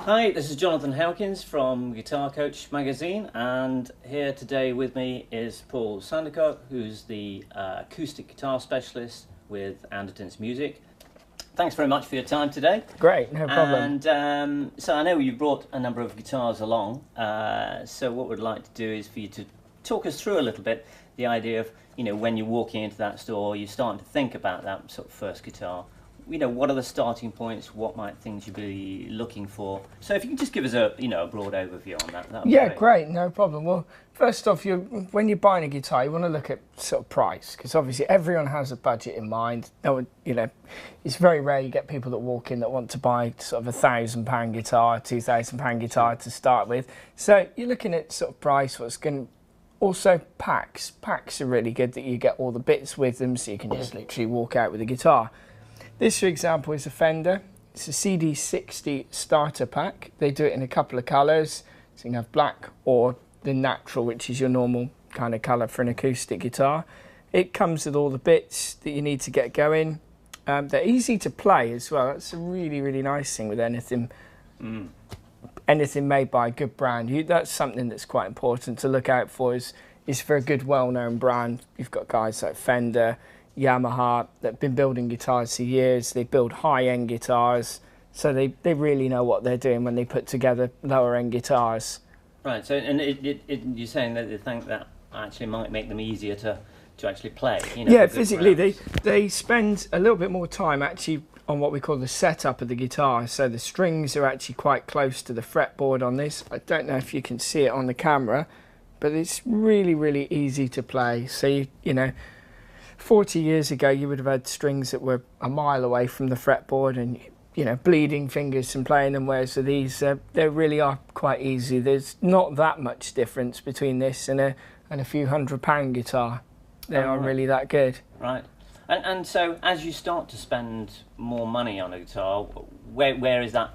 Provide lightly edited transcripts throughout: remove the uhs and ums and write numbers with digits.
Hi, this is Jonathan Howkins from Guitar Coach magazine, and here today with me is Paul Sandercock, who's the acoustic guitar specialist with Anderton's Music. Thanks very much for your time today. Great, no problem. And so I know you brought a number of guitars along, so what we'd like to do is for you to talk us through a little bit the idea of, when you're walking into that store, you're starting to think about that sort of first guitar. What are the starting points? What might things you be looking for? So if you can just give us a broad overview on that. Yeah, great, no problem. Well, first off, when you're buying a guitar, you want to look at sort of price, because obviously everyone has a budget in mind. It's very rare you get people that walk in that want to buy sort of £1,000 guitar, £2,000 guitar to start with. So you're looking at sort of price. What's going also packs. Packs are really good that you get all the bits with them, so you can just literally walk out with a guitar. This, for example, is a Fender. It's a CD60 starter pack. They do it in a couple of colours. So you can have black or the natural, which is your normal kind of colour for an acoustic guitar. It comes with all the bits that you need to get going. They're easy to play as well. That's a really, really nice thing with anything made by a good brand. That's something that's quite important to look out for is for a good, well-known brand. You've got guys like Fender, Yamaha that have been building guitars for years. They build high-end guitars, so they really know what they're doing when they put together lower-end guitars. Right. So, and you're saying that they think that actually might make them easier to actually play. Yeah, physically they spend a little bit more time actually on what we call the setup of the guitar. So the strings are actually quite close to the fretboard on this. I don't know if you can see it on the camera, but it's really, really easy to play. So 40 years ago, you would have had strings that were a mile away from the fretboard and, bleeding fingers from playing them, whereas with these, they really are quite easy. There's not that much difference between this and a few £100 guitar. They are really that good. Right. And so as you start to spend more money on a guitar, where is that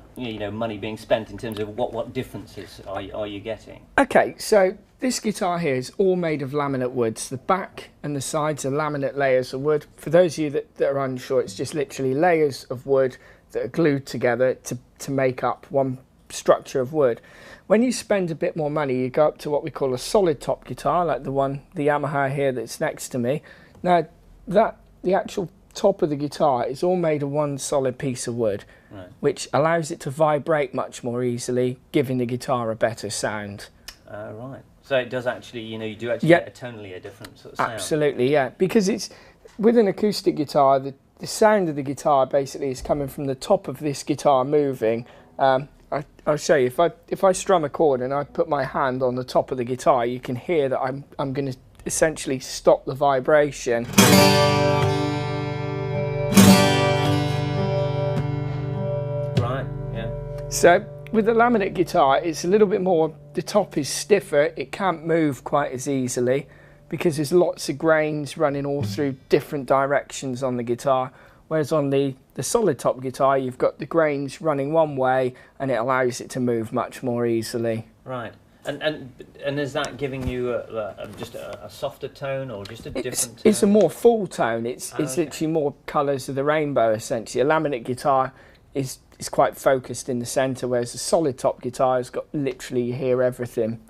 money being spent in terms of what differences are you getting? Okay, so this guitar here is all made of laminate woods. The back and the sides are laminate layers of wood. For those of you that are unsure, it's just literally layers of wood that are glued together to make up one structure of wood. When you spend a bit more money, you go up to what we call a solid top guitar, like the Yamaha here that's next to me. Now, the actual top of the guitar is all made of one solid piece of wood, right, which allows it to vibrate much more easily, giving the guitar a better sound. Right. So it does actually, you do actually get tonally a different sort of sound. Absolutely, yeah. Because it's with an acoustic guitar, the sound of the guitar basically is coming from the top of this guitar moving. I'll show you. If I strum a chord and I put my hand on the top of the guitar, you can hear that I'm going to essentially stop the vibration. Right, yeah. So with the laminate guitar, it's a little bit more, the top is stiffer, it can't move quite as easily because there's lots of grains running all through different directions on the guitar, whereas on the solid top guitar, you've got the grains running one way and it allows it to move much more easily. Right. And is that giving you just a softer tone or just a different tone? It's a more full tone. It's literally more colours of the rainbow, essentially. A laminate guitar is quite focused in the centre, whereas a solid top guitar has got literally, you hear everything.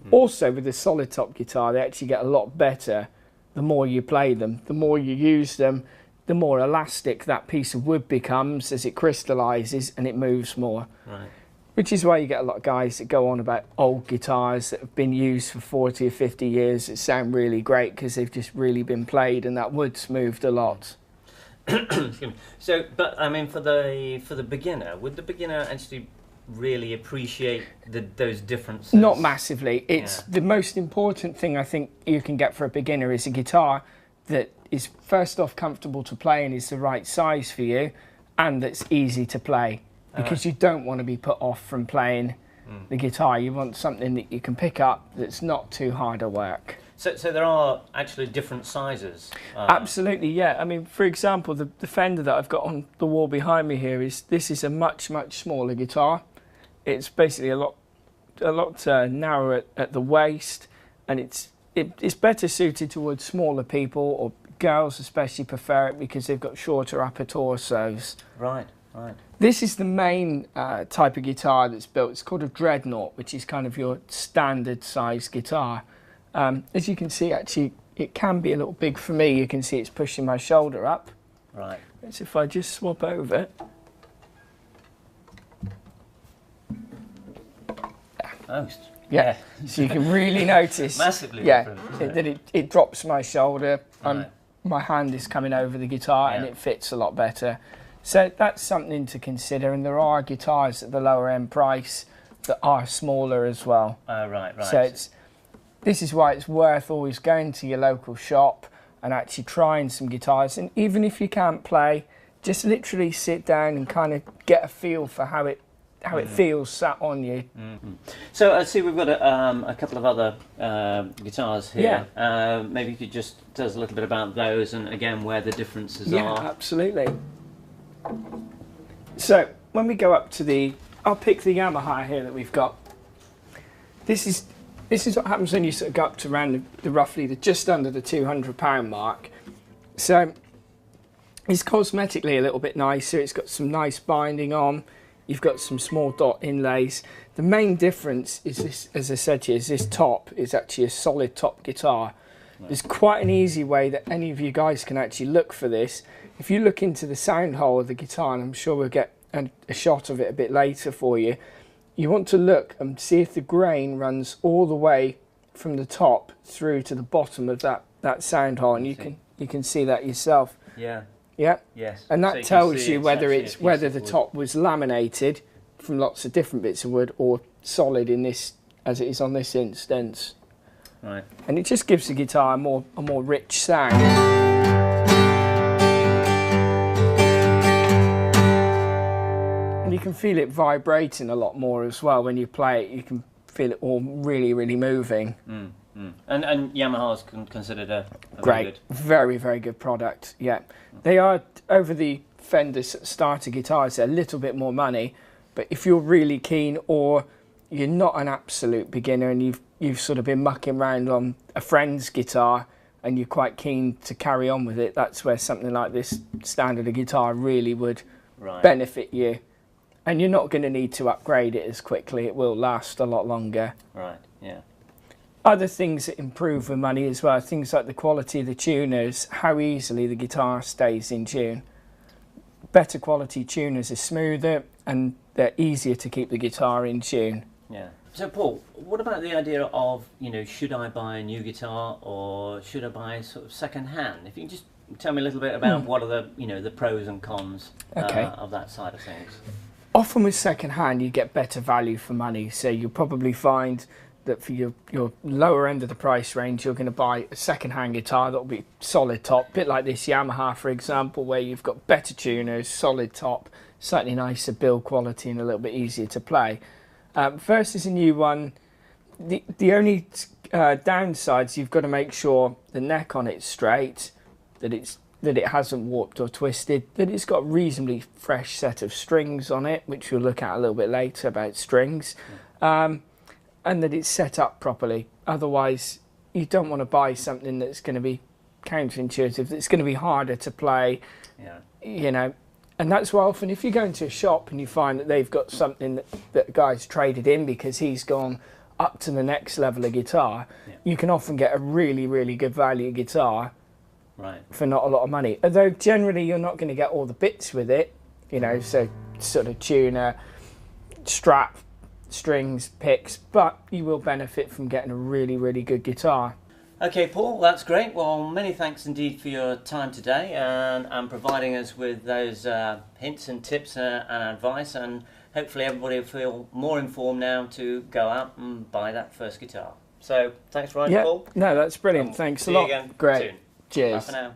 Also, with the solid top guitar, they actually get a lot better the more you play them. The more you use them, the more elastic that piece of wood becomes as it crystallises and it moves more. Right. Which is why you get a lot of guys that go on about old guitars that have been used for 40 or 50 years that sound really great because they've just really been played and that wood's moved a lot. So, but I mean, for the beginner, would the beginner actually really appreciate those differences? Not massively. It's the most important thing I think you can get for a beginner is a guitar that is first off comfortable to play and is the right size for you, and that's easy to play. Because you don't want to be put off from playing the guitar. You want something that you can pick up that's not too hard to work. So there are actually different sizes? Absolutely, yeah. I mean, for example, the Fender that I've got on the wall behind me here this is a much, much smaller guitar. It's basically a lot narrower at the waist, and it's better suited towards smaller people, or girls especially prefer it because they've got shorter upper torsos. Right. Right. This is the main type of guitar that's built. It's called a dreadnought, which is kind of your standard size guitar. As you can see, actually, it can be a little big for me. You can see it's pushing my shoulder up. Right. So if I just swap over. Oh, Yeah, so you can really notice. Massively different, different. It drops my shoulder. Right. My hand is coming over the guitar, and Yeah. it fits a lot better. So that's something to consider. And there are guitars at the lower end price that are smaller as well. Right. So this is why it's worth always going to your local shop and actually trying some guitars. And even if you can't play, just literally sit down and kind of get a feel for how it feels sat on you. Mm-hmm. So I see we've got a couple of other guitars here. Yeah. Maybe you could just tell us a little bit about those and again where the differences Yeah, are. absolutely. So when we go up to I'll pick the Yamaha here that we've got. This is what happens when you sort of go up to around roughly just under the £200 mark. So it's cosmetically a little bit nicer. It's got some nice binding on. You've got some small dot inlays. The main difference is this, as I said to you, is this top is actually a solid top guitar. Right. There's quite an easy way that any of you guys can actually look for this. If you look into the sound hole of the guitar, and I'm sure we'll get a shot of it a bit later for you, you want to look and see if the grain runs all the way from the top through to the bottom of that sound hole, and you can see that yourself. Yeah. Yeah. Yes. And that so tells you whether whether the top was laminated from lots of different bits of wood or solid in this, as it is on this instance. Right. And it just gives the guitar a more rich sound. And you can feel it vibrating a lot more as well when you play it. You can feel it all really, really moving. And Yamaha's considered a great, very, very good product. Yeah, they are over the Fender starter guitars. They're a little bit more money, but if you're really keen or you're not an absolute beginner and you've sort of been mucking around on a friend's guitar and you're quite keen to carry on with it, that's where something like this standard guitar really would benefit you. And you're not going to need to upgrade it as quickly. It will last a lot longer. Right. Yeah. Other things that improve with money as well, things like the quality of the tuners, how easily the guitar stays in tune. Better quality tuners are smoother and they're easier to keep the guitar in tune. Yeah. So Paul, what about the idea of, should I buy a new guitar or should I buy sort of second hand? If you can just tell me a little bit about what are the pros and cons of that side of things. Often with second hand you get better value for money, so you'll probably find that for your lower end of the price range, you're going to buy a second-hand guitar that will be solid top, a bit like this Yamaha, for example, where you've got better tuners, solid top, slightly nicer build quality and a little bit easier to play. Versus a new one, the only downsides, you've got to make sure the neck on it's straight, that it hasn't warped or twisted, that it's got a reasonably fresh set of strings on it, which we'll look at a little bit later about strings. And that it's set up properly. Otherwise, you don't want to buy something that's going to be counterintuitive, that's going to be harder to play. Yeah. And that's why often if you go into a shop and you find that they've got something that a guy's traded in because he's gone up to the next level of guitar, you can often get a really, really good value guitar for not a lot of money. Although generally you're not going to get all the bits with it, so sort of tuner, strap, strings, picks, but you will benefit from getting a really, really good guitar. Okay, Paul, that's great. Well, many thanks indeed for your time today and providing us with those hints and tips and advice, and hopefully everybody will feel more informed now to go out and buy that first guitar. So, thanks very much, Paul. No, that's brilliant. Thanks a lot. See you again Great. soon. Cheers. Bye for now.